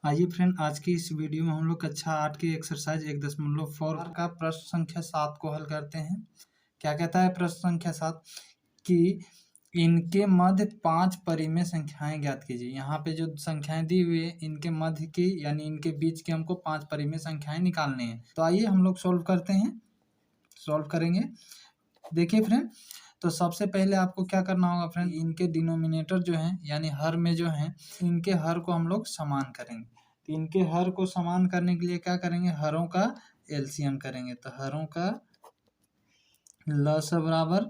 आइए फ्रेंड, आज की इस वीडियो में हम लोग कक्षा 8 की एक्सरसाइज 1.4 का प्रश्न संख्या 7 को हल करते हैं। क्या कहता है प्रश्न संख्या 7 कि इनके मध्य 5 परिमेय संख्याएं ज्ञात कीजिए। यहाँ पे जो संख्याएं दी हुई है इनके मध्य की यानी इनके बीच की हमको 5 परिमेय संख्याएं निकालनी है। तो आइए हम लोग सॉल्व करते हैं, सॉल्व करेंगे। देखिए फ्रेंड, तो सबसे पहले आपको क्या करना होगा फ्रेंड, इनके डिनोमिनेटर जो हैं यानी हर में जो हैं इनके हर को हम लोग समान करेंगे। तो इनके हर को समान करने के लिए क्या करेंगे, हरों का एलसीएम करेंगे। तो हरों का लस बराबर,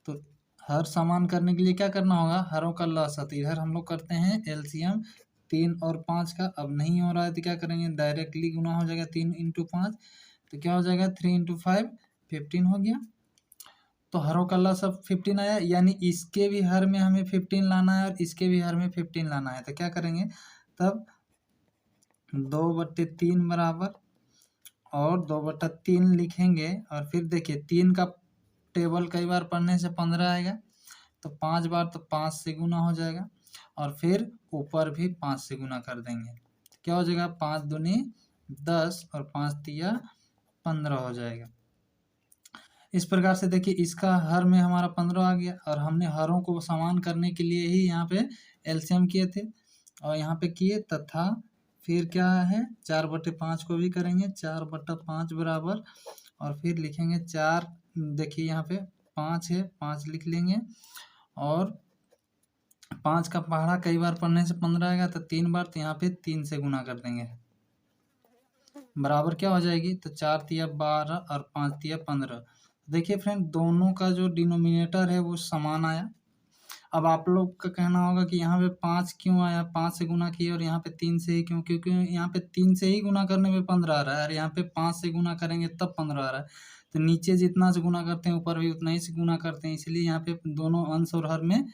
तो हर समान करने के लिए क्या करना होगा, हरों का लस। तो इधर हम लोग करते हैं एलसीएम 3 और 5 का। अब नहीं हो रहा है तो क्या करेंगे, डायरेक्टली गुना हो जाएगा 3 इंटू 5, तो क्या हो जाएगा 3 इंटू 5 15 हो गया। तो हरों का लस सब 15 आया, यानी इसके भी हर में हमें 15 लाना है और इसके भी हर में 15 लाना है। तो क्या करेंगे, तब 2/3 बराबर और 2/3 लिखेंगे। और फिर देखिए 3 का टेबल कई बार पढ़ने से 15 आएगा, तो 5 बार तो 5 से गुना हो जाएगा और फिर ऊपर भी 5 से गुना कर देंगे। क्या हो जाएगा, 5 दूनी 10 और 5 तिया 15 हो जाएगा। इस प्रकार से देखिए इसका हर में हमारा 15 आ गया और हमने हरों को समान करने के लिए ही यहाँ पे एलसीएम किए थे और यहाँ पे किए, तथा फिर क्या है 4/5 को भी करेंगे, 4/5 बराबर और फिर लिखेंगे 4। देखिए यहाँ पे 5 है, 5 लिख लेंगे और 5 का पहाड़ा कई बार पढ़ने से 15 आएगा, तो 3 बार, तो यहाँ पे 3 से गुना कर देंगे। बराबर क्या हो जाएगी, तो 4 तिया 12 और 5 तिया 15। देखिए फ्रेंड, दोनों का जो डिनोमिनेटर है वो समान आया। अब आप लोग का कहना होगा कि यहाँ पे 5 क्यों आया, 5 से गुना किए और यहाँ पे 3 से ही क्यों, क्योंकि यहाँ पे 3 से ही गुना करने में 15 आ रहा है और यहाँ पे 5 से गुना करेंगे तब 15 आ रहा है। तो नीचे जितना से गुना करते हैं ऊपर भी उतना ही से गुना करते हैं, इसलिए यहाँ पे दोनों अंश और हर में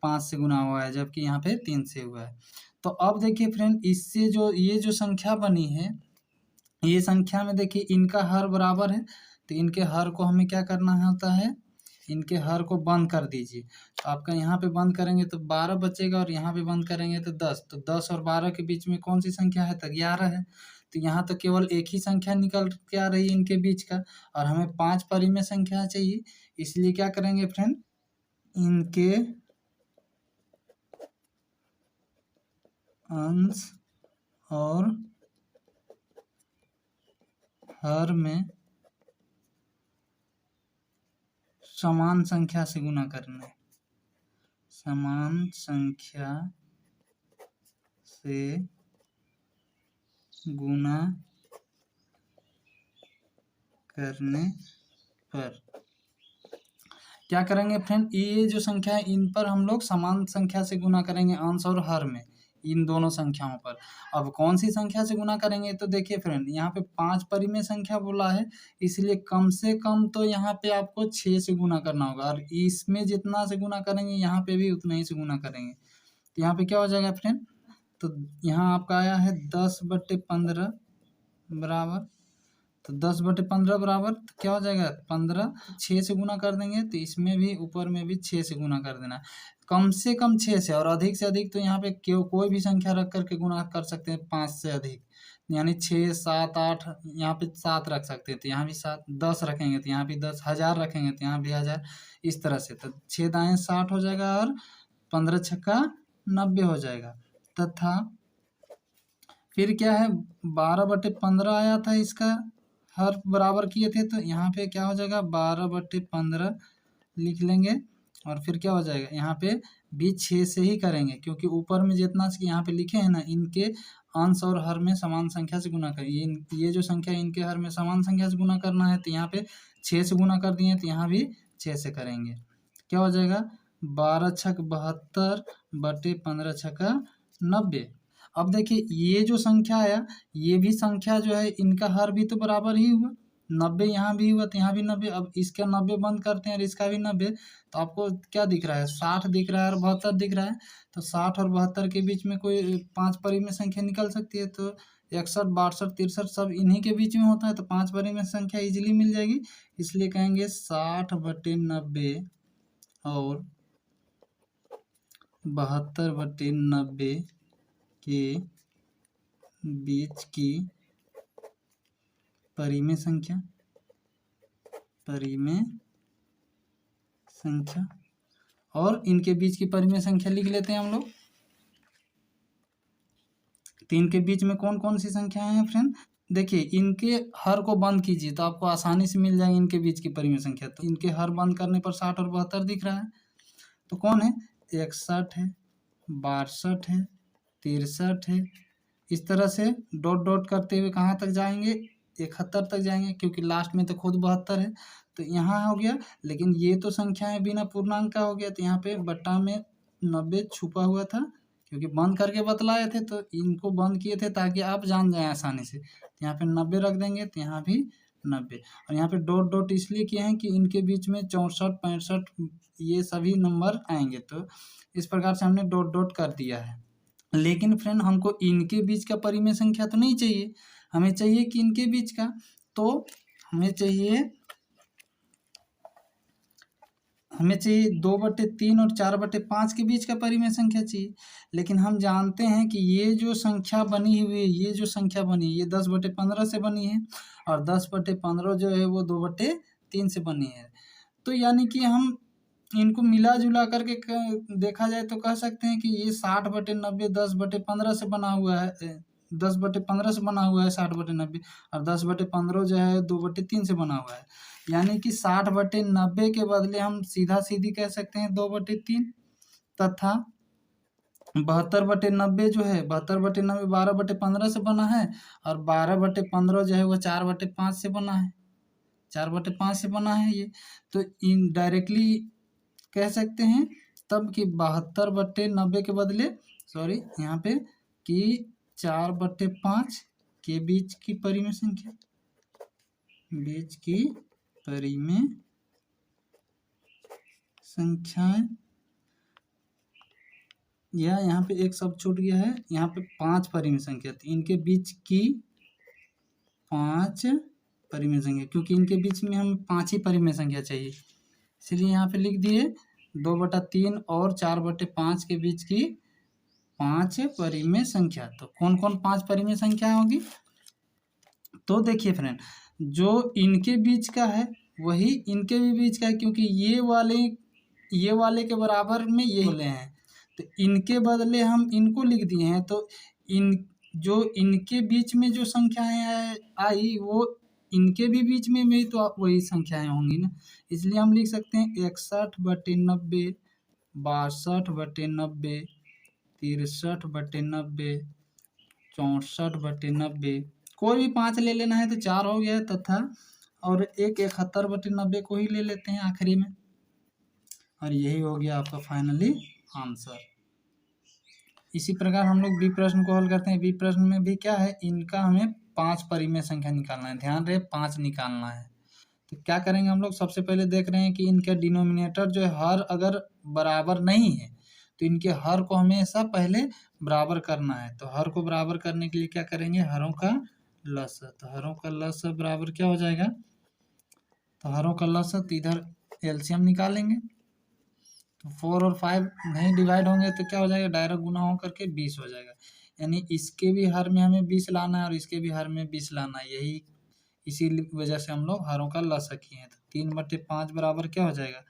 5 से गुना हुआ है, जबकि यहाँ पे 3 से हुआ है। तो अब देखिए फ्रेंड, इससे जो ये जो संख्या बनी है, ये संख्या में देखिए इनका हर बराबर है, तो इनके हर को हमें क्या करना होता है, इनके हर को बंद कर दीजिए। तो आपका यहाँ पे बंद करेंगे तो 12 बचेगा और यहाँ पे बंद करेंगे तो 10। तो 10 और 12 के बीच में कौन सी संख्या है, तो 11 है। तो यहाँ तो केवल एक ही संख्या निकल के आ रही है इनके बीच का, और हमें 5 परिमेय संख्या चाहिए। इसलिए क्या करेंगे फ्रेंड, इनके अंश और हर में समान संख्या से गुना करना है, समान संख्या से गुना करने पर क्या करेंगे फ्रेंड, ये जो संख्या है इन पर हम लोग समान संख्या से गुना करेंगे, अंश और हर में, इन दोनों संख्याओं पर। अब कौन सी संख्या से गुना करेंगे, तो देखिए फ्रेंड यहाँ पे 5 परिमेय संख्या बोला है, इसलिए कम से कम तो यहाँ पे आपको 6 से गुना करना होगा और इसमें जितना से गुना करेंगे यहाँ पे भी उतना ही से गुना करेंगे। तो यहाँ पे क्या हो जाएगा फ्रेंड, तो यहाँ आपका आया है 10/15 बराबर, तो 10/15 बराबर तो क्या हो जाएगा 15। 6 से गुना कर देंगे तो इसमें भी ऊपर में भी 6 से गुना कर देना है, कम से कम 6 से, और अधिक से अधिक तो यहाँ पे कोई भी संख्या रख करके गुना कर सकते हैं 5 से अधिक, यानी 6 7 8, यहाँ पे 7 रख सकते हैं तो यहाँ भी 7, 10 रखेंगे तो यहाँ भी 10, 1000 रखेंगे तो यहाँ भी 1000, इस तरह से। तो 6 दाएँ 60 हो जाएगा और 15 छक्का 90 हो जाएगा। तथा फिर क्या है 12/15 आया था, इसका हर बराबर किए थे, तो यहाँ पे क्या हो जाएगा 12/15 लिख लेंगे और फिर क्या हो जाएगा यहाँ पे भी 6 से ही करेंगे, क्योंकि ऊपर में जितना यहाँ पे लिखे हैं ना, इनके अंश और हर में समान संख्या से गुना करें। ये जो संख्या इनके हर में समान संख्या से गुना करना है, तो यहाँ पे 6 से गुना कर दिए, तो यहाँ भी 6 से करेंगे। क्या हो जाएगा 12 छक 72/15 छक्का 90। अब देखिए ये जो संख्या आया, ये भी संख्या जो है इनका हर भी तो बराबर ही हुआ, 90 यहाँ भी हुआ तो यहाँ भी 90। अब इसका 90 बंद करते हैं और इसका भी 90, तो आपको क्या दिख रहा है 60 दिख रहा है और 72 दिख रहा है। तो 60 और 72 के बीच में कोई 5 परिमेय संख्या निकल सकती है, तो 61 62 63 सब इन्हीं के बीच में होता है, तो 5 परिमेय संख्या इजीली मिल जाएगी। इसलिए कहेंगे 60/90 और 72/90 के बीच की परिमेय संख्या और इनके बीच की परिमेय संख्या लिख लेते हैं हम लोग। तो इनके बीच में कौन कौन सी संख्याएं हैं फ्रेंड? देखिए, इनके हर को बंद कीजिए तो आपको आसानी से मिल जाएगी इनके बीच की परिमेय संख्या। तो इनके हर बंद करने पर 60 और 72 दिख रहा है। तो कौन है? 61 है, 62 है, 63 है। इस तरह से डॉट डॉट करते हुए कहाँ तक जाएंगे? 71 तक जाएंगे, क्योंकि लास्ट में तो खुद 72 है। तो यहाँ हो गया, लेकिन ये तो संख्याएं बिना पूर्णांक का हो गया, तो यहाँ पे बट्टा में 90 छुपा हुआ था, क्योंकि बंद करके बतलाए थे तो इनको बंद किए थे ताकि आप जान जाएं आसानी से। तो यहाँ पे 90 रख देंगे, तो यहाँ भी 90। और यहाँ पे डॉट डॉट इसलिए किए हैं कि इनके बीच में 64, 65 ये सभी नंबर आएंगे। तो इस प्रकार से हमने डॉट डॉट कर दिया है। लेकिन फ्रेंड, हमको इनके बीच का परिमेय संख्या तो नहीं चाहिए, हमें चाहिए कि इनके बीच का। तो हमें चाहिए 2/3 और 4/5 के बीच का परिमेय संख्या चाहिए। लेकिन हम जानते हैं कि ये जो संख्या बनी हुई है, ये 10/15 से बनी है, और 10/15 जो है वो 2/3 से बनी है। तो यानी कि हम इनको मिला जुला करके देखा जाए तो कह सकते हैं कि ये 60/90 10/15 से बना हुआ है, 10/15 से बना हुआ है 60/90, और 10/15 जो है 2/3 से बना हुआ है। यानी कि 60/90 के बदले हम सीधा सीधी कह सकते हैं 2/3, तथा 72/90 जो है 72/90 12/15 से बना है, और 12/15 जो है वो 4/5 से बना है, 4/5 से बना है ये। तो इन डायरेक्टली कह सकते हैं तब कि 72/90 के बदले यहाँ पे कि 4/5 के बीच की परिमेय संख्याएं, या यहाँ पे एक शब्द छूट गया है, यहाँ पे 5 परिमेय संख्या थी, इनके बीच की 5 परिमेय संख्या, क्योंकि इनके बीच में हम 5 ही परिमेय संख्या चाहिए, इसलिए यहाँ पे लिख दिए 2/3 और 4/5 के बीच की 5 परिमेय संख्या। तो कौन कौन 5 परिमेय संख्या होगी? तो देखिए फ्रेंड, जो इनके बीच का है वही इनके भी बीच का है, क्योंकि ये वाले के बराबर में ये बोले हैं, तो इनके बदले हम इनको लिख दिए हैं। तो इनके बीच में जो संख्याएं आई वो इनके भी बीच में भी तो वही संख्याएं होंगी ना, इसलिए हम लिख सकते हैं 61/90, 62/90, 63/90, 64/90। कोई भी 5 ले लेना है तो 4 हो गया, तथा और एक 71/90 को ही ले लेते हैं आखिरी में, और यही हो गया आपका फाइनली आंसर। इसी प्रकार हम लोग बी प्रश्न को हल करते हैं। बी प्रश्न में भी क्या है, इनका हमें 5 परिमेय संख्या निकालना है, ध्यान रहे 5 निकालना है। तो क्या करेंगे हम लोग, सबसे पहले देख रहे हैं कि इनका डिनोमिनेटर जो है हर अगर बराबर नहीं है तो इनके हर को हमेशा पहले बराबर करना है। तो हर को बराबर करने के लिए क्या करेंगे, हरों का लसाअ। तो हरों का लसाअ बराबर क्या हो जाएगा, तो हरों का लसाअ, तो इधर एलसीएम निकालेंगे, तो 4 और 5 नहीं डिवाइड होंगे तो क्या हो जाएगा, डायरेक्ट गुना हो करके 20 हो जाएगा। यानी इसके भी हर में हमें 20 लाना है और इसके भी हर में 20 लाना है, इसी वजह से हम लोग हरों का लसाअ किए हैं। तो 3/5 बराबर क्या हो जाएगा,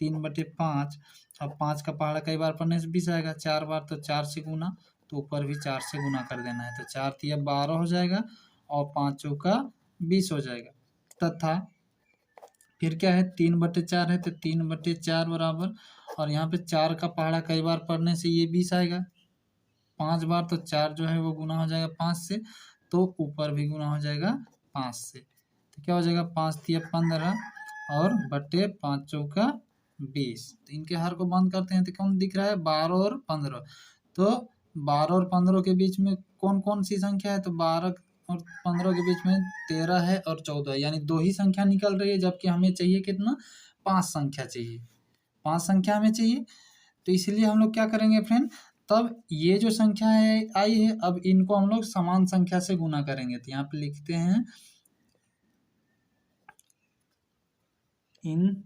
3/5। अब 5 का पहाड़ा कई बार पढ़ने से 20 आएगा, 4 बार तो 4 से गुना, तो ऊपर भी 4 से गुना कर देना है। तो 4 तिया 12 हो जाएगा और 5 चौका 20 हो जाएगा। तथा फिर क्या है, 3/4 है, तो 3/4 बराबर, और यहाँ पे 4 का पहाड़ा कई बार पढ़ने से ये 20 आएगा, 5 बार तो 4 जो है वो गुना हो जाएगा 5 से, तो ऊपर भी गुना हो जाएगा 5 से। तो क्या हो जाएगा, 5 तिया 15 और बटे 5 चौका 20। तो इनके हर को बंद करते हैं तो कौन दिख रहा है, 12 और 15। तो 12 और 15 के बीच में कौन कौन सी संख्या है, तो 12 और 15 के बीच में 13 है और 14, यानी 2 ही संख्या निकल रही है, जबकि हमें चाहिए कितना, 5 संख्या चाहिए, 5 संख्या हमें चाहिए। तो इसलिए हम लोग क्या करेंगे फ्रेंड, तब ये जो संख्या है आई है, अब इनको हम लोग समान संख्या से गुना करेंगे। तो यहाँ पे लिखते हैं, इन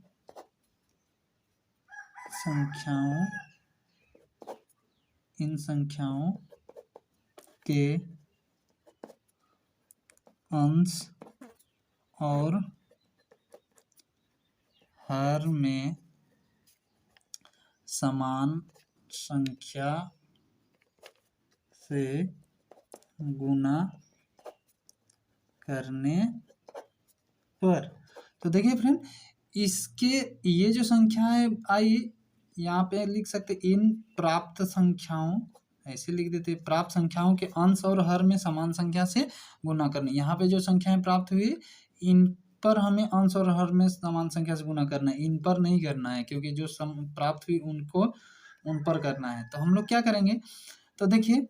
संख्याओं के अंश और हर में समान संख्या से गुना करने पर। तो देखिए फ्रेंड, इसके ये जो संख्याएं आई, यहाँ पे लिख सकते इन प्राप्त संख्याओं, ऐसे लिख देते प्राप्त संख्याओं के अंश और हर में समान संख्या से गुना करने। यहाँ पे जो संख्याएं प्राप्त हुई इन पर हमें अंश और हर में समान संख्या से गुना करना है, इन पर नहीं करना है, क्योंकि जो प्राप्त हुई उनको उन पर करना है। तो हम लोग क्या करेंगे, तो देखिए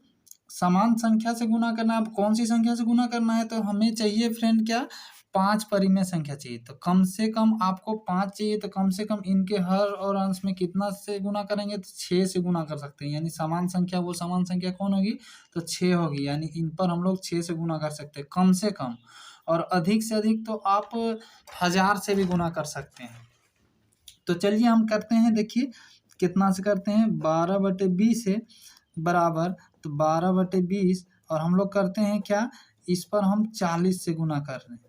समान संख्या से गुना करना। अब कौन सी संख्या से गुना करना है, तो हमें चाहिए फ्रेंड क्या, 5 परिमेय संख्या चाहिए। तो कम से कम आपको 5 चाहिए, तो कम से कम इनके हर और अंश में कितना से गुना करेंगे, तो 6 से गुना कर सकते हैं। यानी समान संख्या, वो समान संख्या कौन होगी, तो 6 होगी। यानी इन पर हम लोग 6 से गुना कर सकते हैं कम से कम, और अधिक से अधिक तो आप 1000 से भी गुना कर सकते हैं। तो चलिए हम करते हैं, देखिए कितना से करते हैं, 12/20 से बराबर, तो 12/20, और हम लोग करते हैं क्या, इस पर हम 40 से गुना कर रहे हैं।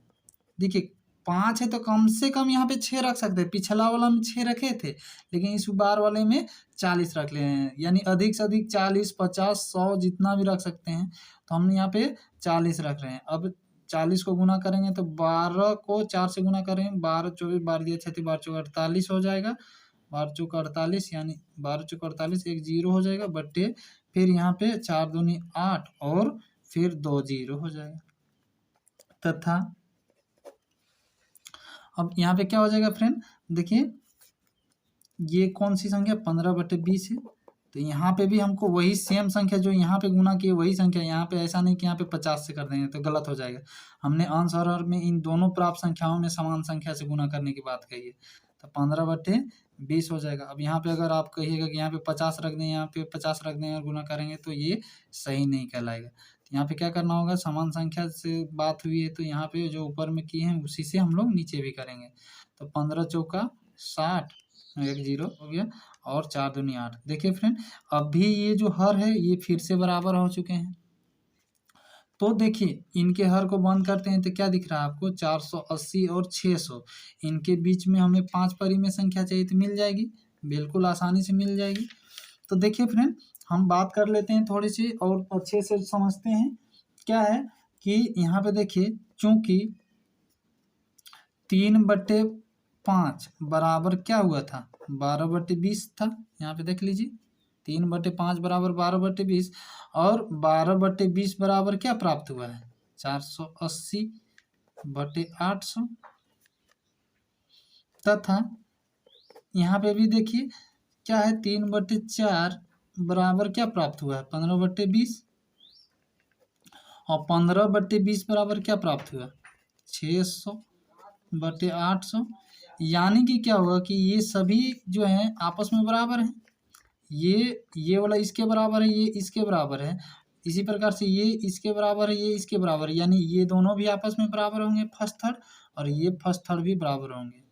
देखिए 5 है तो कम से कम यहाँ पे 6 रख सकते हैं, पिछला वाला में 6 रखे थे, लेकिन इस बार वाले में 40 रख ले हैं। यानी अधिक से अधिक 40, 50, 100 जितना भी रख सकते हैं। तो हम यहाँ पे 40 रख रहे हैं। अब 40 को गुना करेंगे तो 12 को 4 से गुना करेंगे, 12 24 12 दिया 36, 12 चौक 48 हो जाएगा, 12 चौक 48, यानी 12 चौक 48, एक जीरो हो जाएगा, बट्टे फिर यहाँ पे 4 दूनी 8 और फिर 2 जीरो हो जाएगा। तथा अब यहाँ पे क्या हो जाएगा फ्रेंड, देखिए ये कौन सी संख्या, 15/20 है। तो यहाँ पे भी हमको वही सेम संख्या जो यहाँ पे गुना की वही संख्या, यहाँ पे ऐसा नहीं कि यहाँ पे 50 से कर देंगे तो गलत हो जाएगा। हमने अंश और हर में इन दोनों प्राप्त संख्याओं में समान संख्या से गुना करने की बात कही है। तो 15/20 हो जाएगा। अब यहाँ पे अगर आप कहिएगा कि यहाँ पे 50 रख दें, यहाँ पे 50 रख दें और गुना करेंगे, तो ये सही नहीं कहलाएगा। तो यहाँ पे क्या करना होगा, समान संख्या से बात हुई है तो यहाँ पे जो ऊपर में किए हैं उसी से हम लोग नीचे भी करेंगे। तो 15 चौका 60, एक जीरो हो गया, और 4 दूनी 8। देखिए फ्रेंड, अभी ये जो हर है ये फिर से बराबर हो चुके हैं। तो देखिए इनके हर को बंद करते हैं तो क्या दिख रहा है आपको, 480 और 600। इनके बीच में हमें 5 परिमेय संख्या चाहिए, तो मिल जाएगी, बिल्कुल आसानी से मिल जाएगी। तो देखिए फ्रेंड, हम बात कर लेते हैं थोड़ी सी और अच्छे से समझते हैं। क्या है कि यहाँ पे देखिए, चूंकि 3/5 बराबर क्या हुआ था, 12/20 था। यहाँ पे देख लीजिए, 3/5 बराबर 12/20, और 12/20 बराबर क्या प्राप्त हुआ है, 480/800। तथा यहाँ पे भी देखिए क्या है, 3/4 बराबर क्या प्राप्त हुआ है, 15/20, और 15/20 बराबर क्या प्राप्त हुआ, 600/800। यानी कि क्या होगा कि ये सभी जो हैं आपस में बराबर हैं। ये वाला इसके बराबर है, ये इसके बराबर है। इसी प्रकार से ये इसके बराबर है, ये इसके बराबर है, यानी ये दोनों भी आपस में बराबर होंगे फर्स्ट थर्ड, और ये फर्स्ट थर्ड भी बराबर होंगे।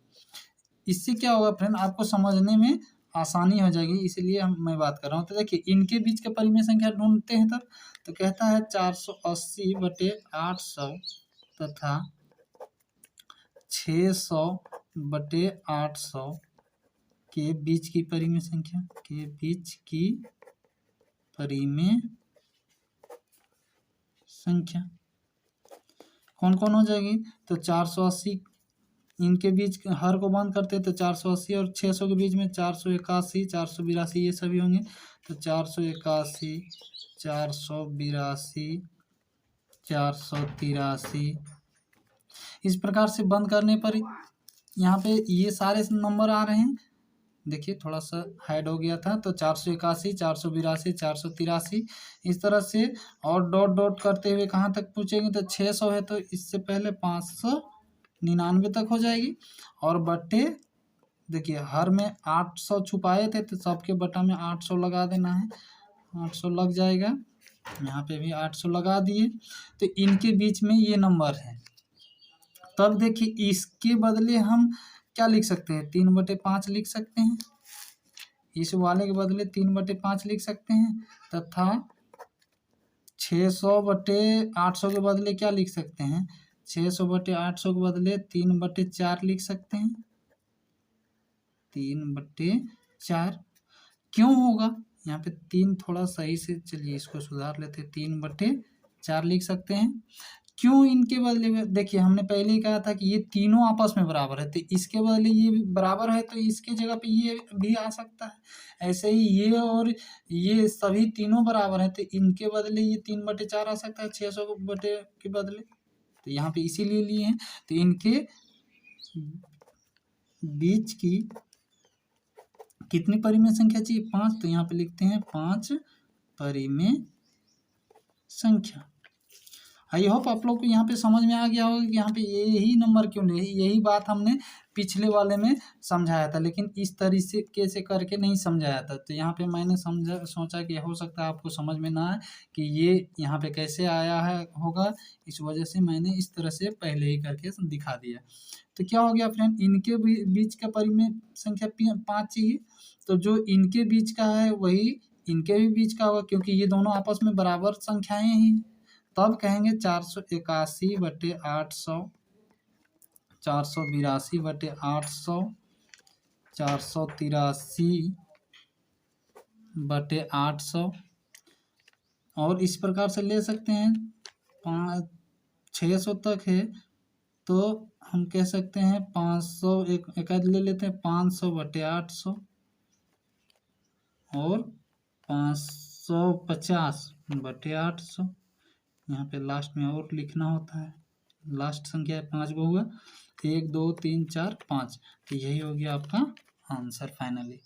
इससे क्या होगा फ्रेंड, आपको समझने में आसानी हो जाएगी, इसलिए मैं बात कर रहा हूँ। तो देखिए इनके बीच के परिमेय संख्या ढूंढते हैं तब, तो कहता है 480/800 तथा 600/800 के बीच की परिमेय संख्या, के बीच की परिमेय संख्या कौन कौन हो जाएगी, तो 480, इनके बीच हर को बंद करते हैं तो 480, और 600 के बीच में 481, 482, ये सभी होंगे। तो 481, 482, 483, इस प्रकार से बंद करने पर यहाँ पे ये सारे नंबर आ रहे हैं। देखिए थोड़ा सा हाइड हो गया था, तो 481, 482, 483, इस तरह से, और डॉट डॉट करते हुए कहाँ तक पूछेंगे, तो 600 है तो इससे पहले 599 तक हो जाएगी, और बट्टे देखिए हर में 800 छुपाए थे तो सबके बटा में 800 लगा देना है, 800 लग जाएगा। यहाँ पे भी 800 लगा दिए, तो इनके बीच में ये नंबर है। तब देखिए इसके बदले हम क्या लिख सकते हैं, 3/5 लिख सकते हैं। इस वाले के बदले 3/5 लिख सकते हैं, तथा 600/800 के बदले क्या लिख सकते हैं, 600/800 के बदले 3/4 लिख सकते हैं। 3/4 क्यों होगा यहाँ पे 3, थोड़ा सही से चलिए इसको सुधार लेते हैं। 3/4 लिख सकते हैं। क्यों इनके बदले में, देखिए हमने पहले ही कहा था कि ये तीनों आपस में बराबर है, तो इसके बदले ये भी बराबर है, तो इसके जगह पे ये भी आ सकता है। ऐसे ही ये और ये सभी तीनों बराबर है, तो इनके बदले ये 3/4 आ सकता है 600 बटे के बदले, तो यहाँ पे इसीलिए लिए हैं। तो इनके बीच की कितनी परिमेय संख्या चाहिए? 5, तो यहाँ पे लिखते हैं 5 परिमेय संख्या। आई होप आप लोग को यहाँ पे समझ में आ गया होगा कि यहाँ पे यही नंबर क्यों लिए। यही बात हमने पिछले वाले में समझाया था, लेकिन इस तरीके से करके नहीं समझाया था। तो यहाँ पे मैंने सोचा कि हो सकता है आपको समझ में ना आए कि ये यहाँ पे कैसे आया है होगा, इस वजह से मैंने इस तरह से पहले ही करके दिखा दिया। तो क्या हो गया फ्रेंड, इनके बीच का परिमेय संख्या 5 चाहिए, तो जो इनके बीच का है वही इनके भी बीच का होगा, क्योंकि ये दोनों आपस में बराबर संख्याएं ही हैं। तब कहेंगे 481/800, 482/800, 483/800, और इस प्रकार से ले सकते हैं। 600 तक है तो हम कह सकते हैं 500, एक ले लेते हैं 500/800 और 550/800। यहाँ पे लास्ट में और लिखना होता है, लास्ट संख्या 5 गो हुआ, 1 2 3 4 5, तो यही हो गया आपका आंसर फाइनली।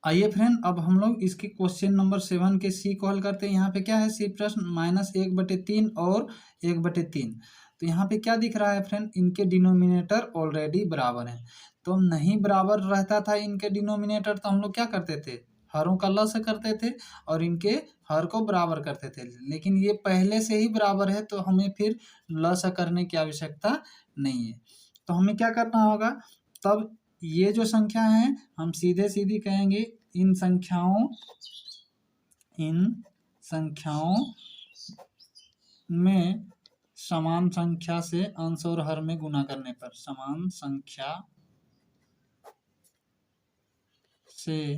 आइए फ्रेंड, अब हम लोग इसके क्वेश्चन नंबर 7 के सी को हल करते हैं। यहाँ पे क्या है, सी प्रश्न -1/3 और 1/3। तो यहाँ पे क्या दिख रहा है फ्रेंड, इनके डिनोमिनेटर ऑलरेडी बराबर हैं। तो नहीं बराबर रहता था इनके डिनोमिनेटर, तो हम लोग क्या करते थे, हरों का लस करते थे और इनके हर को बराबर करते थे। लेकिन ये पहले से ही बराबर है, तो हमें फिर लस करने की आवश्यकता नहीं है। तो हमें क्या करना होगा, तब ये जो संख्या है हम सीधे सीधी कहेंगे इन संख्याओं में समान संख्या से अंश और हर में गुना करने पर, समान संख्या से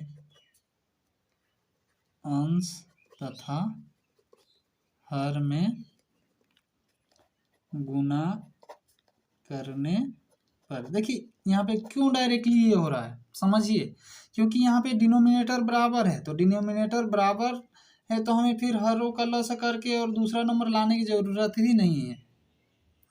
अंश तथा हर में गुना करने पर। देखिए यहाँ पे क्यों डायरेक्टली ये हो रहा है, समझिए, क्योंकि यहाँ पे डिनोमिनेटर बराबर है, तो डिनोमिनेटर बराबर है तो हमें फिर हरों का लसा करके और दूसरा नंबर लाने की जरूरत ही नहीं है।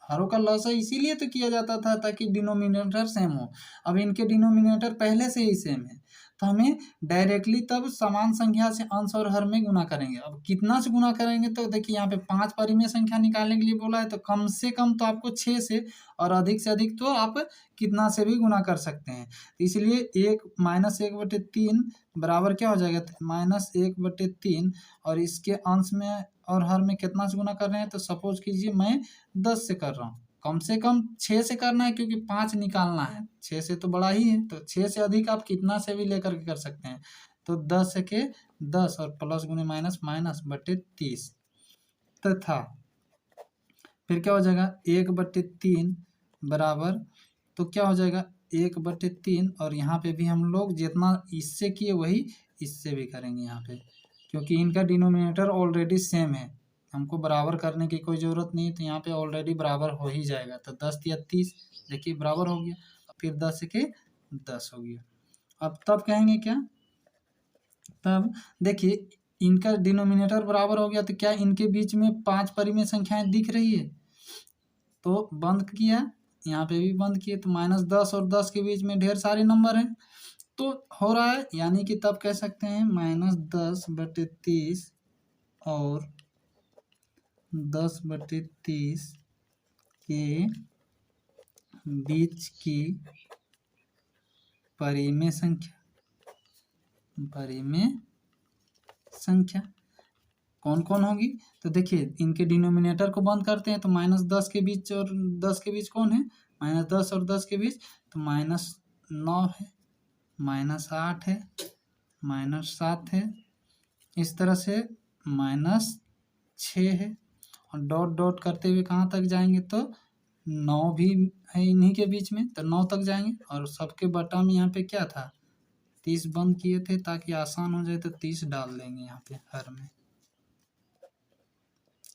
हरों का लसा इसीलिए तो किया जाता था ताकि डिनोमिनेटर सेम हो। अब इनके डिनोमिनेटर पहले से ही सेम है, तो हमें डायरेक्टली तब समान संख्या से अंश और हर में गुना करेंगे। अब कितना से गुना करेंगे, तो देखिए यहाँ पे 5 परिमेय संख्या निकालने के लिए बोला है, तो कम से कम तो आपको 6 से, और अधिक से अधिक तो आप कितना से भी गुना कर सकते हैं। तो इसलिए -1/3 बराबर क्या हो जाएगा, -1/3, और इसके अंश में और हर में कितना से गुना कर रहे हैं, तो सपोज कीजिए मैं 10 से कर रहा हूँ। कम से कम 6 से करना है, क्योंकि 5 निकालना है, 6 से तो बड़ा ही है, तो 6 से अधिक आप कितना से भी लेकर के कर सकते हैं। तो 10 के 10 और प्लस गुने माइनस, -30 तथा फिर क्या हो जाएगा 1/3 बराबर, तो क्या हो जाएगा 1/3, और यहाँ पे भी हम लोग जितना इससे किए वही इससे भी करेंगे यहाँ पे, क्योंकि इनका डिनोमिनेटर ऑलरेडी सेम है, हमको बराबर करने की कोई ज़रूरत नहीं है, तो यहाँ पे ऑलरेडी बराबर हो ही जाएगा। तो 10 या 30, देखिए बराबर हो गया, फिर 10 के 10 हो गया। अब तब कहेंगे क्या, तब देखिए इनका डिनोमिनेटर बराबर हो गया, तो क्या इनके बीच में 5 परिमेय संख्याएं दिख रही है, तो बंद किया, यहाँ पे भी बंद किए, तो -10 और 10 के बीच में ढेर सारे नंबर हैं, तो हो रहा है, यानी कि तब कह सकते हैं -10/30 और 10/30 के बीच की परिमेय संख्या कौन कौन होगी। तो देखिए इनके डिनोमिनेटर को बंद करते हैं, तो -10 के बीच और 10 के बीच कौन है, -10 और 10 के बीच, तो -9 है, -8 है, -7 है, इस तरह से -6 है, और डॉट डॉट करते हुए कहाँ तक जाएंगे तो 9 भी है इन्हीं के बीच में, तो 9 तक जाएंगे। और सबके बटा में यहाँ पे क्या था 30 बंद किए थे ताकि आसान हो जाए, तो 30 डाल देंगे यहाँ पे हर में,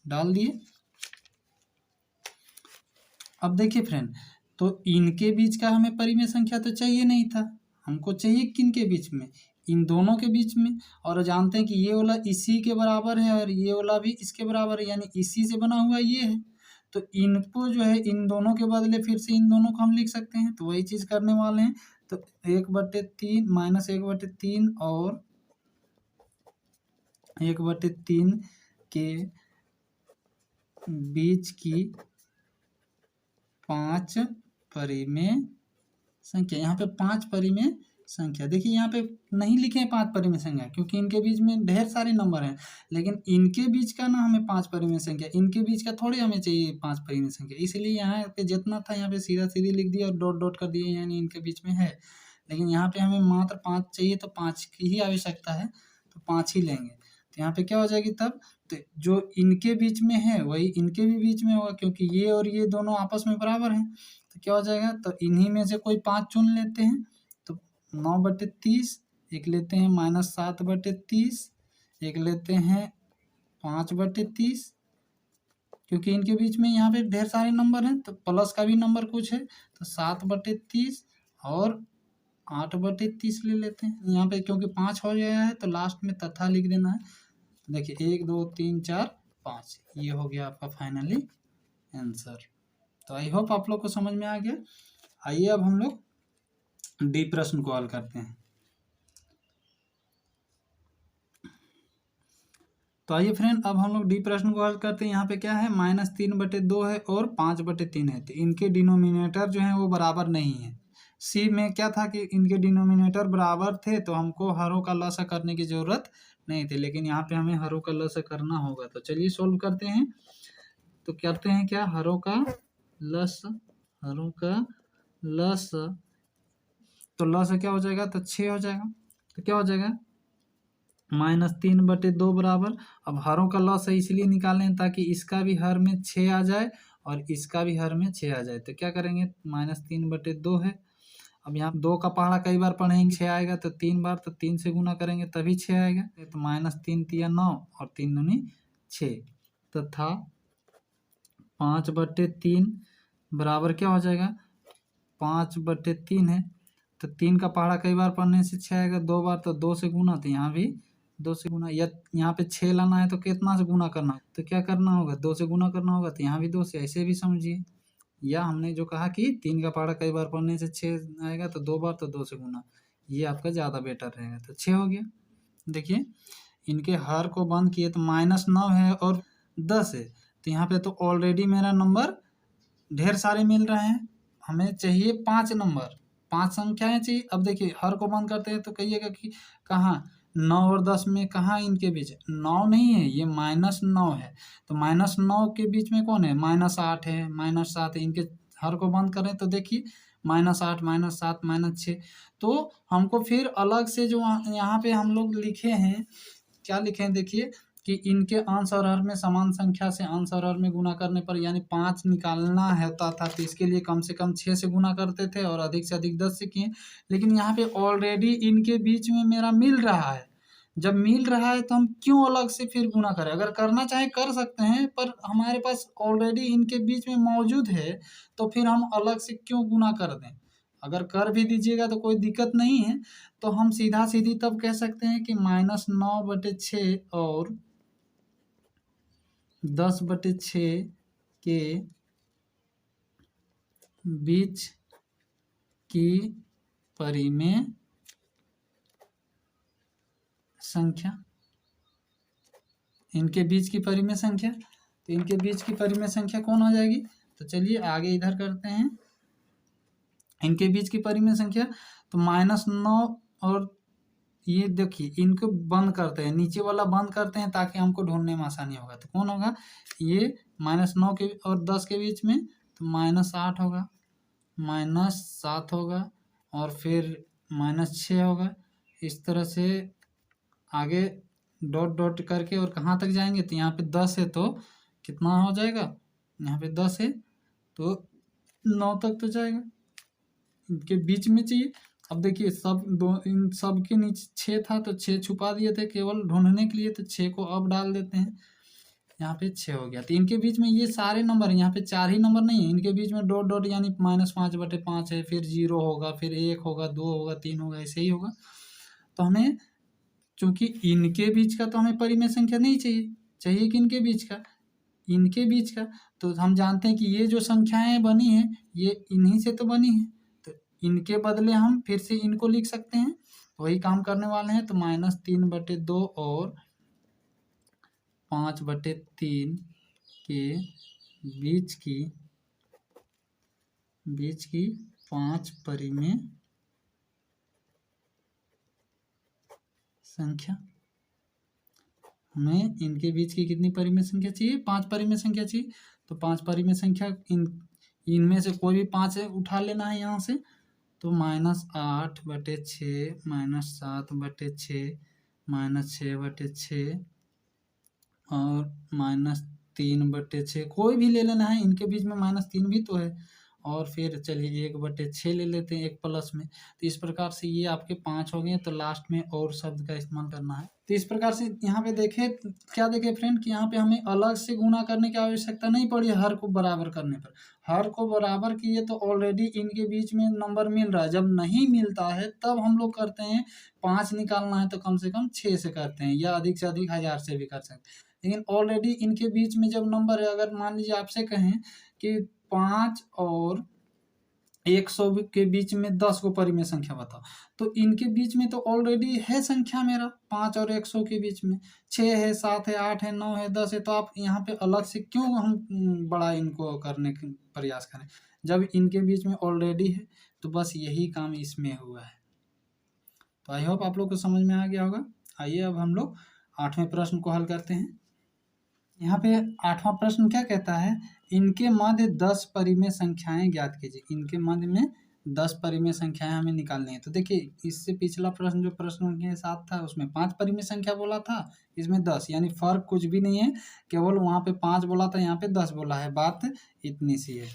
डाल दिए। अब देखिए फ्रेंड, तो इनके बीच का हमें परिमेय संख्या तो चाहिए नहीं था, हमको चाहिए किन के बीच में, इन दोनों के बीच में। और जानते हैं कि ये वाला इसी के बराबर है और ये वाला भी इसके बराबर है, यानी इसी से बना हुआ ये है। तो इनको जो है इन दोनों के बदले फिर से इन दोनों को हम लिख सकते हैं, तो वही चीज़ करने वाले हैं। तो 1/3 माइनस 1/3 और 1/3 के बीच की 5 परिमेय संख्या, यहाँ पे 5 परिमेय संख्या। देखिए यहाँ पे नहीं लिखे हैं 5 परिमेय संख्या क्योंकि इनके बीच में ढेर सारे नंबर हैं, लेकिन इनके बीच का ना हमें 5 परिमेय संख्या, इनके बीच का थोड़ी हमें चाहिए 5 परिमेय संख्या, इसलिए यहाँ पे जितना था यहाँ पे सीधा सीधी लिख दिया और डॉट डॉट कर दिए, यानी इनके बीच में है। लेकिन यहाँ पे हमें मात्र 5 चाहिए, तो 5 की ही आवश्यकता है, तो 5 ही लेंगे। तो यहाँ पे क्या हो जाएगी तब, तो जो इनके बीच में है वही इनके भी बीच में होगा, क्योंकि ये और ये दोनों आपस में बराबर हैं। तो क्या हो जाएगा, तो इन्हीं में से कोई 5 चुन लेते हैं, तो 9/30, एक लेते हैं -7/30, एक लेते हैं 5/30, क्योंकि इनके बीच में यहाँ पे ढेर सारे नंबर हैं, तो प्लस का भी नंबर कुछ है, तो 7/30 और 8/30 ले लेते हैं यहाँ पे, क्योंकि 5 हो गया है तो लास्ट में तथा लिख देना है। देखिए 1 2 3 4 5, ये हो गया आपका फाइनली आंसर। तो आई होप आप लोग को समझ में आ गया। आइए अब हम लोग डी प्रश्न को हल करते हैं। तो आइए फ्रेंड, अब हम लोग डी प्रश्न को हल करते हैं। यहाँ पे क्या है, -3/2 है और 5/3 है, तो इनके डिनोमिनेटर जो है वो बराबर नहीं है। सी में क्या था कि इनके डिनोमिनेटर बराबर थे, तो हमको हरों का लसा करने की जरूरत नहीं थी, लेकिन यहाँ पे हमें हरों का लसा करना होगा। तो चलिए सोल्व करते हैं। तो करते हैं क्या, हरों का लस, हरों का लस, तो लस क्या हो जाएगा, तो 6 हो जाएगा। तो क्या हो जाएगा, -3/2 बराबर, अब हरों का लॉस है इसलिए निकालें ताकि इसका भी हर में 6 आ जाए और इसका भी हर में 6 आ जाए। तो क्या करेंगे, -3/2 है, अब यहाँ 2 का पहाड़ा कई बार पढ़ेंगे 6 आएगा, तो 3 बार, तो 3 से गुना करेंगे तभी 6 आएगा। तो -3 तिया 9 और 3 दूनी 6, तथा 5/3 बराबर क्या हो जाएगा, 5/3 है, तो 3 का पहाड़ा कई बार पढ़ने से 6 आएगा, 2 बार, तो 2 से गुना, तो यहाँ भी 2 से गुना, या यहाँ पे 6 लाना है तो कितना से गुना करना है, तो क्या करना होगा, 2 से गुना करना होगा, तो यहाँ भी 2 से, ऐसे भी समझिए। या हमने जो कहा कि 3 का पहाड़ा कई बार पढ़ने से 6 आएगा, तो 2 बार, तो 2 से गुना, ये आपका ज़्यादा बेटर रहेगा। तो 6 हो गया। देखिए इनके हर को बंद किए तो -9 है और 10 है, तो यहाँ पे तो ऑलरेडी मेरा नंबर ढेर सारे मिल रहे हैं, हमें चाहिए 5 नंबर, 5 संख्याएं चाहिए। अब देखिए हर को बंद करते हैं तो कहिएगा कि कहाँ 9 और 10 में कहाँ इनके बीच 9 नहीं है, ये -9 है, तो -9 के बीच में कौन है, -8 है, -7 है, इनके हर को बंद करें तो देखिए -8 -7 -6। तो हमको फिर अलग से जो यहाँ पे हम लोग लिखे हैं, क्या लिखे हैं देखिए, कि इनके अंश और हर में समान संख्या से अंश और हर में गुना करने पर, यानी 5 निकालना होता था, तो इसके लिए कम से कम 6 से गुना करते थे और अधिक से अधिक 10 से किए। लेकिन यहाँ पे ऑलरेडी इनके बीच में मेरा मिल रहा है, जब मिल रहा है तो हम क्यों अलग से फिर गुना करें, अगर करना चाहे कर सकते हैं, पर हमारे पास ऑलरेडी इनके बीच में मौजूद है, तो फिर हम अलग से क्यों गुना कर दें। अगर कर भी दीजिएगा तो कोई दिक्कत नहीं है, तो हम सीधा सीधी तब कह सकते हैं कि -9/6 और 10/6 के बीच की परिमेय संख्या, इनके बीच की परिमेय संख्या, तो इनके बीच की परिमेय संख्या कौन हो जाएगी। तो चलिए आगे इधर करते हैं, इनके बीच की परिमेय संख्या, तो -9 और ये देखिए इनको बंद करते हैं, नीचे वाला बंद करते हैं ताकि हमको ढूंढने में आसानी होगा। तो कौन होगा, ये -9 के और 10 के बीच में, तो -8 होगा, -7 होगा और फिर -6 होगा। इस तरह से आगे डॉट डॉट करके और कहाँ तक जाएंगे, तो यहाँ पे 10 है तो कितना हो जाएगा, यहाँ पे 10 है तो 9 तक तो जाएगा, इनके बीच में चाहिए। अब देखिए सब दो इन सब के नीचे 6 था तो 6 छुपा दिए थे केवल ढूंढने के लिए, तो 6 को अब डाल देते हैं, यहाँ पे 6 हो गया। तो इनके बीच में ये सारे नंबर हैं, यहाँ पे 4 ही नंबर नहीं है, इनके बीच में डॉट डॉट यानी -5/5 है, फिर 0 होगा, फिर 1 होगा, 2 होगा, 3 होगा, ऐसे ही होगा। तो हमें चूंकि इनके बीच का तो हमें परिमेय संख्या नहीं चाहिए, चाहिए कि इनके बीच का, इनके बीच का। तो हम जानते हैं कि ये जो संख्याएं बनी हैं ये इन्हीं से तो बनी है, तो इनके बदले हम फिर से इनको लिख सकते हैं, वही काम करने वाले हैं। तो -3/2 और 5/3 के बीच की 5 परिमेय संख्या, हमें इनके बीच की कितनी परिमेय संख्या चाहिए, 5 परिमेय संख्या चाहिए। तो 5 परिमेय संख्या इनमें से कोई भी 5 उठा लेना है यहाँ से, तो -8/6 -7/6 -6/6 और -3/6 कोई भी ले लेना है, इनके बीच में -3 भी तो है। और फिर चलिए 1/6 ले लेते हैं एक प्लस में। तो इस प्रकार से ये आपके 5 हो गए, तो लास्ट में और शब्द का इस्तेमाल करना है। तो इस प्रकार से यहाँ पे देखें, क्या देखें फ्रेंड कि यहाँ पे हमें अलग से गुणा करने की आवश्यकता नहीं पड़ी हर को बराबर करने पर। हर को बराबर किए तो ऑलरेडी इनके बीच में नंबर मिल रहा है, जब नहीं मिलता है तब हम लोग करते हैं 5 निकालना है तो कम से कम 6 से करते हैं, या अधिक से अधिक 1000 से भी कर सकते हैं। लेकिन ऑलरेडी इनके बीच में जब नंबर है, अगर मान लीजिए आपसे कहें कि 5 और 100 के बीच में 10 को परिमेय संख्या बताओ, तो इनके बीच में तो ऑलरेडी है संख्या मेरा 5 और 100 के बीच में 6 है, 7 है, 8 है, 9 है, 10 है। तो आप यहाँ पे अलग से क्यों हम बड़ा इनको करने का प्रयास करें, जब इनके बीच में ऑलरेडी है। तो बस यही काम इसमें हुआ है। तो आई होप आप लोग को समझ में आ गया होगा। आइए अब हम लोग 8वें प्रश्न को हल करते हैं। यहाँ पे 8वां प्रश्न क्या कहता है, इनके मध्य 10 परिमेय संख्याएं ज्ञात कीजिए। इनके मध्य में 10 परिमेय संख्याएं हमें निकालनी है। तो देखिए इससे पिछला प्रश्न जो प्रश्न के साथ था उसमें 5 परिमेय संख्या बोला था, इसमें 10, यानी फर्क कुछ भी नहीं है, केवल वहाँ पे 5 बोला था, यहाँ पे 10 बोला है, बात इतनी सी है।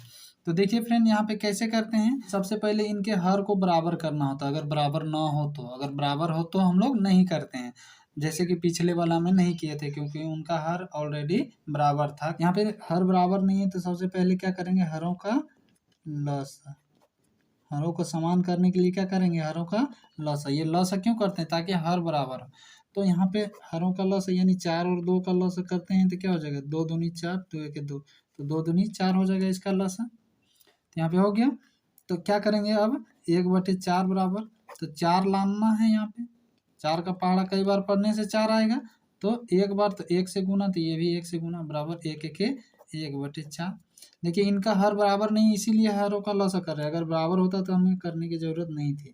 तो देखिए फ्रेंड यहाँ पे कैसे करते हैं, सबसे पहले इनके हर को बराबर करना होता है। अगर बराबर ना हो तो, अगर बराबर हो तो हम लोग नहीं करते हैं, जैसे कि पिछले वाला में नहीं किए थे क्योंकि उनका हर ऑलरेडी बराबर था। यहाँ पे हर बराबर नहीं है तो सबसे पहले क्या करेंगे, हरों का लसा, हरों को समान करने के लिए क्या करेंगे, हरों का लसा। ये लसा क्यों करते हैं, ताकि हर बराबर हो। तो यहाँ पे हरों का लसा यानी 4 और 2 का लसा करते हैं तो क्या हो जाएगा, 2 दूनी 4, 2 1 2, तो 2 दूनी 4 हो जाएगा इसका लसा। तो यहाँ पे हो गया। तो क्या करेंगे अब, 1/4 बराबर, तो 4 लाना है यहाँ पे, 4 का पहाड़ा कई बार पढ़ने से 4 आएगा, तो एक बार तो 1 से गुना, तो ये भी 1 से गुना, बराबर 1 1 1/4। देखिए इनका हर बराबर नहीं, इसीलिए हरों का लसा कर रहे हैं, अगर बराबर होता तो हमें करने की जरूरत नहीं थी।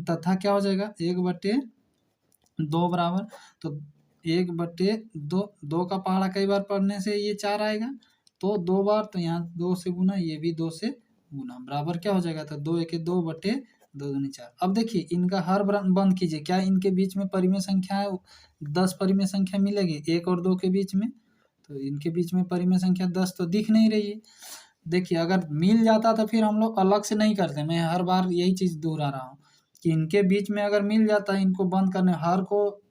तथा क्या हो जाएगा, 1/2 बराबर, तो 1/2, 2 का पहाड़ा कई बार पढ़ने से ये 4 आएगा, तो 2 बार, तो यहाँ 2 से गुना, ये भी 2 से गुना, बराबर क्या हो जाएगा, तो 2 1 2/2 दूनी 4। अब देखिए इनका हर बंद कीजिए, क्या इनके बीच में परिमेय संख्या है, 10 परिमेय संख्या मिलेगी 1 और 2 के बीच में, तो इनके बीच में परिमेय संख्या 10 तो दिख नहीं रही है। देखिए अगर मिल जाता तो फिर हम लोग अलग से नहीं करते, मैं हर बार यही चीज़ दोहरा रहा हूँ कि इनके बीच में अगर मिल जाता है, इनको बंद करने, हर को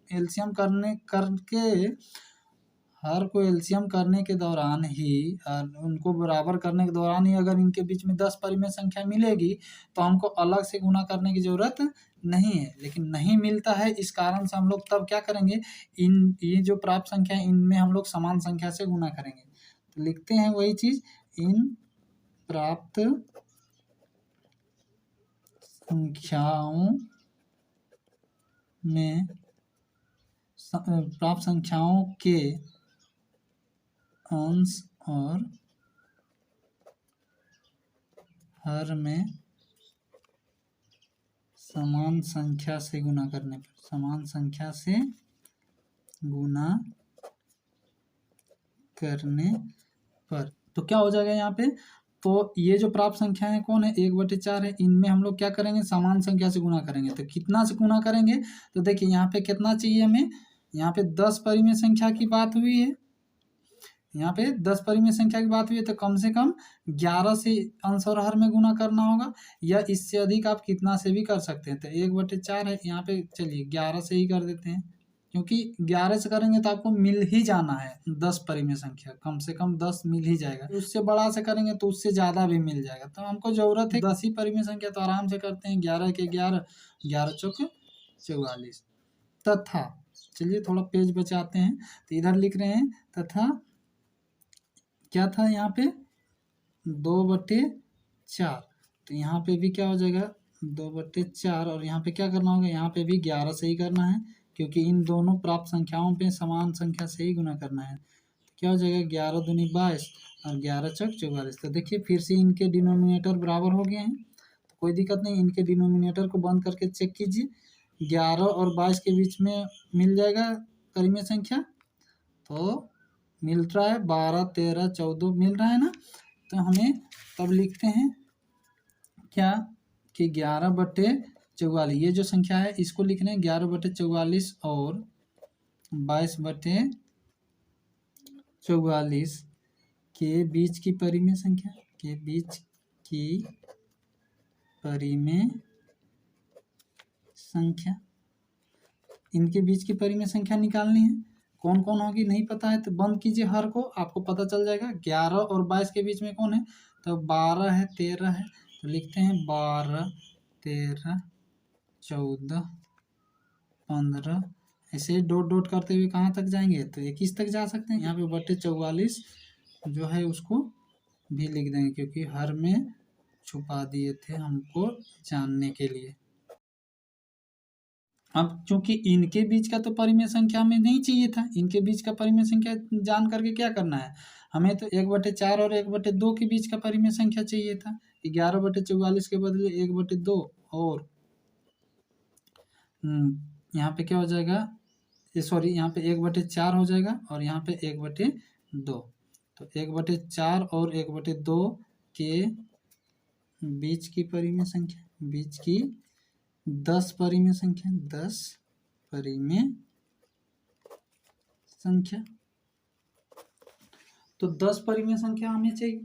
एलसीएम करने के दौरान ही, उनको बराबर करने के दौरान ही अगर इनके बीच में 10 परिमेय संख्या मिलेगी तो हमको अलग से गुना करने की ज़रूरत नहीं है। लेकिन नहीं मिलता है, इस कारण से हम लोग तब क्या करेंगे, ये जो प्राप्त संख्या है इनमें हम लोग समान संख्या से गुना करेंगे। तो लिखते हैं वही चीज़, इन प्राप्त संख्याओं के अंश और हर में समान संख्या से गुना करने पर, समान संख्या से गुना करने पर, तो क्या हो जाएगा यहाँ पे, तो ये जो प्राप्त संख्या है कौन है, 1/4 है, इनमें हम लोग क्या करेंगे, समान संख्या से गुना करेंगे। तो कितना से गुना करेंगे, तो देखिए यहाँ पे कितना चाहिए हमें, यहाँ पे 10 परिमेय संख्या की बात हुई है, यहाँ पे 10 परिमेय संख्या की बात हुई है तो कम से कम 11 से अंश और हर में गुना करना होगा, या इससे अधिक आप कितना से भी कर सकते हैं। तो 1/4 है, यहाँ पे चलिए 11 से ही कर देते हैं, क्योंकि 11 से करेंगे तो आपको मिल ही जाना है 10 परिमेय संख्या, कम से कम 10 मिल ही जाएगा। उससे बड़ा से करेंगे तो उससे ज़्यादा भी मिल जाएगा, तो हमको ज़रूरत है 10 ही परिमेय संख्या, तो आराम से करते हैं। 11 के 11, 11 चौक 44 तथा, चलिए थोड़ा पेज बचाते हैं, तो इधर लिख रहे हैं तथा क्या था यहाँ पे 2/4, तो यहाँ पे भी क्या हो जाएगा 2/4, और यहाँ पे क्या करना होगा, यहाँ पे भी 11 से ही करना है, क्योंकि इन दोनों प्राप्त संख्याओं पे समान संख्या से ही गुना करना है। तो क्या हो जाएगा 11 दूनी 22 और 11 चौक 44। तो देखिए फिर से इनके डिनोमिनेटर बराबर हो गए हैं, तो कोई दिक्कत नहीं, इनके डिनोमिनेटर को बंद करके चेक कीजिए, 11 और 22 के बीच में मिल जाएगा परिमेय संख्या, तो मिल रहा है 12, 13, 14 मिल रहा है ना। तो हमें तब लिखते हैं क्या कि 11/44, ये जो संख्या है इसको लिख रहे हैं 11/44 और 22/44 के बीच की परिमेय संख्या, के बीच की परिमेय संख्या, इनके बीच की परिमेय संख्या निकालनी है। कौन कौन होगी नहीं पता है तो बंद कीजिए हर को, आपको पता चल जाएगा। 11 और 22 के बीच में कौन है, तो 12 है, 13 है, तो लिखते हैं 12, 13, 14, 15, ऐसे डॉट डॉट करते हुए कहाँ तक जाएंगे, तो 21 तक जा सकते हैं। यहाँ पे 44 जो है उसको भी लिख देंगे, क्योंकि हर में छुपा दिए थे हमको जानने के लिए। अब चूंकि इनके बीच का तो परिमेय संख्या हमें नहीं चाहिए था, इनके बीच का परिमेय संख्या जान करके क्या करना है, हमें तो 1/4 और 1/2 के बीच का परिमेय संख्या चाहिए था। 11/44 के बदले 1/2 और यहाँ पे क्या हो जाएगा, सॉरी यहाँ पे 1/4 हो जाएगा और यहाँ पे 1/2, तो 1/4 और 1/2 के बीच की परिमेय संख्या, बीच की 10 परिमेय संख्या, 10 परिमेय संख्या, तो 10 परिमेय संख्या हमें चाहिए।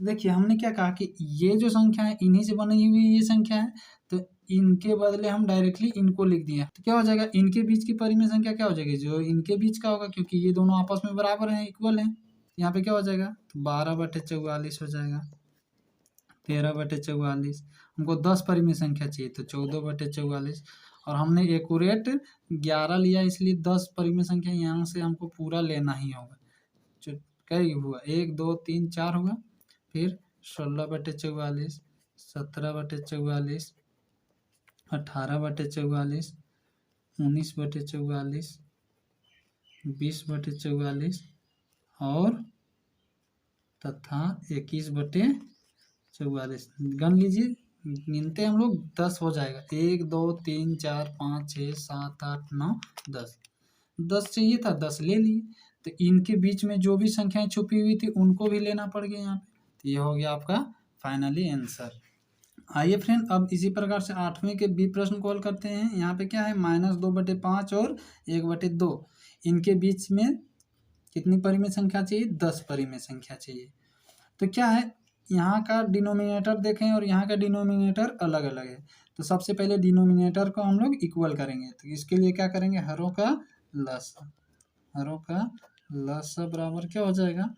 तो देखिए हमने क्या कहा कि ये जो संख्या है इन्हीं से बनी हुई ये संख्या है, तो इनके बदले हम डायरेक्टली इनको लिख दिए, तो क्या हो जाएगा इनके बीच की परिमेय संख्या क्या हो जाएगी, जो इनके बीच का होगा, क्योंकि ये दोनों आपस में बराबर हैं, इक्वल हैं। यहाँ पे क्या हो जाएगा, तो 12/44 हो जाएगा, 13/44, हमको 10 परिमेय संख्या चाहिए तो 14/44, और हमने एक्यूरेट 11 लिया इसलिए 10 परिमेय संख्या यहाँ से हमको पूरा लेना ही होगा। जो कई हुआ 1, 2, 3, 4 होगा, फिर 16/44, 17/44, 18/44, 19/44, 20/44 और तथा 21/44। गन लीजिए, गिनते हम लोग 10 हो जाएगा, 1, 2, 3, 4, 5, 6, 7, 8, 9, 10, 10 चाहिए था 10 ले लिए। तो इनके बीच में जो भी संख्याएं छुपी हुई थी उनको भी लेना पड़ गया यहाँ पे, तो ये हो गया आपका फाइनली आंसर। आइए फ्रेंड अब इसी प्रकार से 8वें के बी प्रश्न को हल करते हैं। यहाँ पे क्या है -2/5 और 1/2, इनके बीच में कितनी परिमेय संख्या चाहिए, 10 परिमेय संख्या चाहिए। तो क्या है यहाँ का डिनोमिनेटर देखें और यहाँ का डिनोमिनेटर अलग अलग है, तो सबसे पहले डिनोमिनेटर को हम लोग इक्वल करेंगे, तो इसके लिए क्या करेंगे, हरों का लसा, हरों का लसा बराबर क्या हो जाएगा,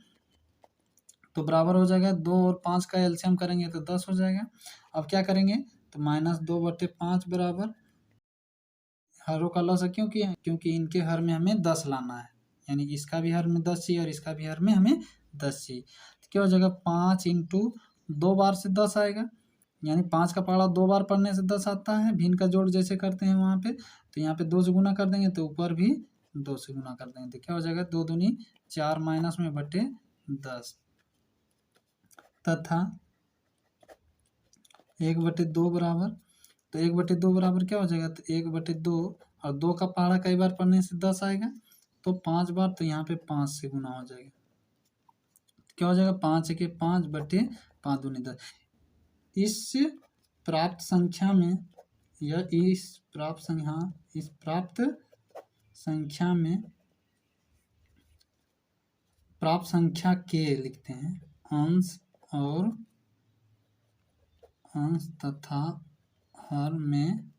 तो बराबर हो जाएगा 2 और 5 का एलसीएम करेंगे तो 10 हो जाएगा। अब क्या करेंगे, तो -2/5 बराबर हरों का लसा क्यों किया, क्योंकि इनके हर में हमें 10 लाना है, यानी इसका भी हर में 10 चाहिए और इसका भी हर में हमें 10 चाहिए। तो क्या हो जाएगा 5 × 2 बार से 10 आएगा, यानी 5 का पहाड़ा 2 बार पढ़ने से 10 आता है, भिन्न का जोड़ जैसे करते हैं वहाँ पे, तो यहाँ पे 2 से गुना कर देंगे तो ऊपर भी 2 से गुना कर देंगे, तो क्या हो जाएगा 2 दूनी 4 माइनस में बटे 10 तथा 1/2 बराबर, तो 1/2 बराबर क्या हो जाएगा, तो 1/2 और 2 का पहाड़ा कई बार पढ़ने से 10 आएगा, तो 5 बार, तो यहाँ पे 5 से गुना हो जाएगा, तो क्या हो जाएगा 5 के 5 बटे 5 दूनी 10। इस प्राप्त संख्या में या इस प्राप्त संख्या में प्राप्त संख्या के लिखते हैं, अंश और अंश तथा हर में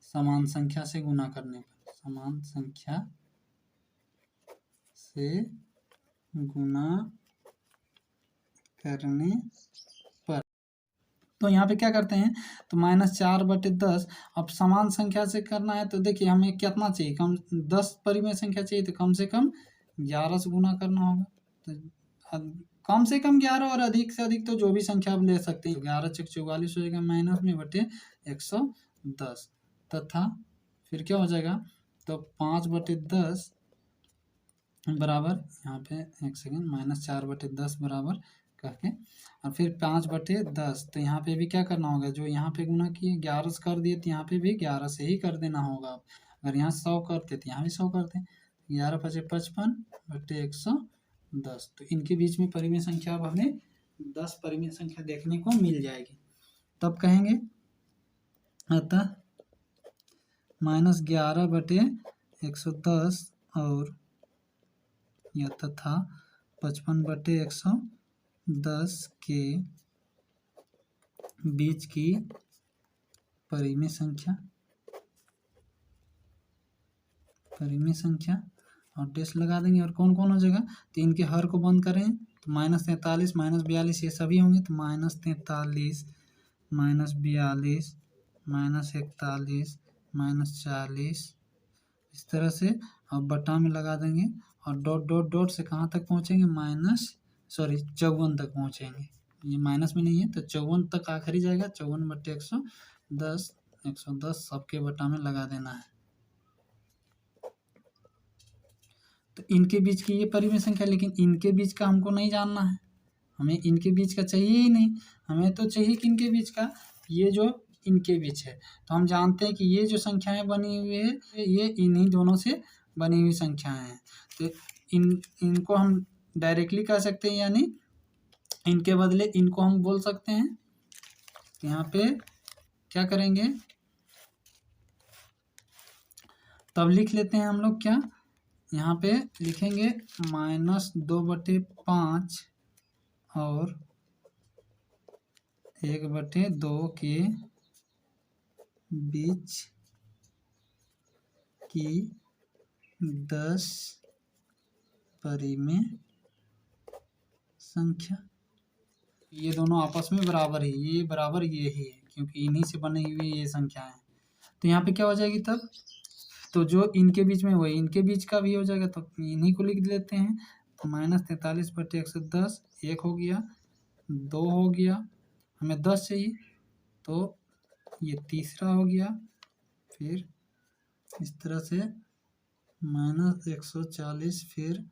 समान संख्या से गुना करने पर, समान संख्या से गुना करने पर। तो यहाँ पे क्या करते हैं, तो -4/10, अब समान संख्या से करना है तो देखिए हमें कितना चाहिए, कम 10 परिमेय संख्या चाहिए तो कम से कम 11 से गुना करना होगा। तो कम से कम 11 और अधिक से अधिक तो जो भी संख्या आप ले सकते हैं, 11 × 44 हो जाएगा -1/10 तथा फिर क्या हो जाएगा, तो 5/10 बराबर, यहाँ पे एक सेकेंड, -4/10 बराबर करके और फिर 5/10, तो यहाँ पे भी क्या करना होगा, जो यहाँ पे गुना किए 11 से कर दिए तो यहाँ पे भी 11 से ही कर देना होगा। अगर यहाँ 100 करते तो यहाँ भी 100 करते, 11 × 5 = 55/110। तो इनके बीच में परिमेय संख्या अब हमें 10 परिमेय संख्या देखने को मिल जाएगी। तब कहेंगे अतः -11/110 और या तथा 55/110 के बीच की परिमेय संख्या और डेश लगा देंगे। और कौन कौन हो जाएगा, तो इनके हर को बंद करें तो -43, -42 ये सभी होंगे, तो -43, -42, -41, -40 इस तरह से अब बटा में लगा देंगे और डॉट डॉट डॉट से कहाँ तक पहुँचेंगे, 54 तक पहुँचेंगे। ये माइनस में नहीं है तो 54 तक आखिरी जाएगा, 54/110, 110 सबके बटा में लगा देना है। तो इनके बीच की ये परिमेय संख्या, लेकिन इनके बीच का हमको नहीं जानना है, हमें इनके बीच का चाहिए ही नहीं, हमें तो चाहिए कि इनके बीच का, ये जो इनके बीच है। तो हम जानते हैं कि ये जो संख्याएं बनी हुई है ये इन्हीं दोनों से बनी हुई संख्याएं हैं। तो इनको हम डायरेक्टली कह सकते हैं, यानी इनके बदले इनको हम बोल सकते हैं। यहाँ पे क्या करेंगे, तब लिख लेते हैं हम लोग, क्या यहाँ पे लिखेंगे -2/5 और 1/2 के बीच की 10 परिमेय संख्या। ये दोनों आपस में बराबर है, ये बराबर ये ही है, क्योंकि इन्हीं से बनी हुई ये संख्या है। तो यहाँ पे क्या हो जाएगी तब, तो जो इनके बीच में वही इनके बीच का भी हो जाएगा, तो इन्हीं को लिख लेते हैं। तो -43/110 1 हो गया, 2 हो गया, हमें 10 चाहिए तो ये तीसरा हो गया, फिर इस तरह से -140, फिर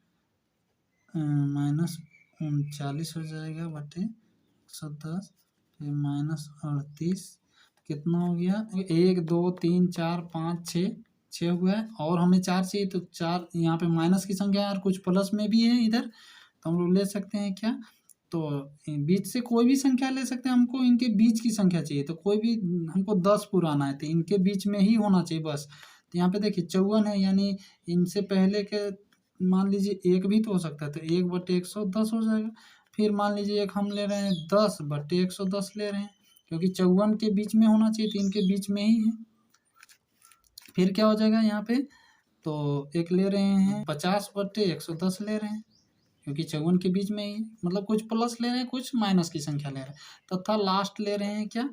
-39 हो जाएगा बटे 110, फिर -38, कितना हो गया, 1 2 3 4 5 6 हुआ है, और हमें 4 चाहिए तो 4, यहाँ पे माइनस की संख्या है और कुछ प्लस में भी है इधर, तो हम लोग ले सकते हैं क्या, तो बीच से कोई भी संख्या ले सकते हैं, हमको इनके बीच की संख्या चाहिए, तो कोई भी हमको 10 पुराना है तो इनके बीच में ही होना चाहिए बस। तो यहाँ पे देखिए 54 है, यानी इनसे पहले के मान लीजिए 1 भी तो हो सकता है, तो 1/110 हो जाएगा। फिर मान लीजिए एक हम ले रहे हैं 10/110 ले रहे हैं, क्योंकि 54 के बीच में होना चाहिए तो इनके बीच में ही है। फिर क्या हो जाएगा यहाँ पे, तो एक ले रहे हैं 50/110 ले रहे हैं, क्योंकि 54 के बीच में ही, मतलब कुछ प्लस ले रहे हैं कुछ माइनस की संख्या ले रहे हैं, तथा लास्ट ले रहे हैं क्या,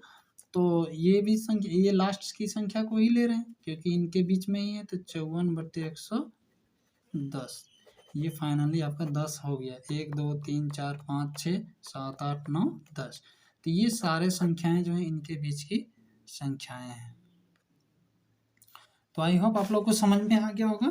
तो ये भी संख्या, ये लास्ट की संख्या को ही ले रहे हैं क्योंकि इनके बीच में ही है, तो 54/110, ये फाइनली आपका 10 हो गया। 1 2 3 4 5 6 7 8 9 10, तो ये सारे संख्याएं जो हैं इनके बीच की संख्याएं हैं। तो आई होप आप लोग को समझ में आ गया होगा।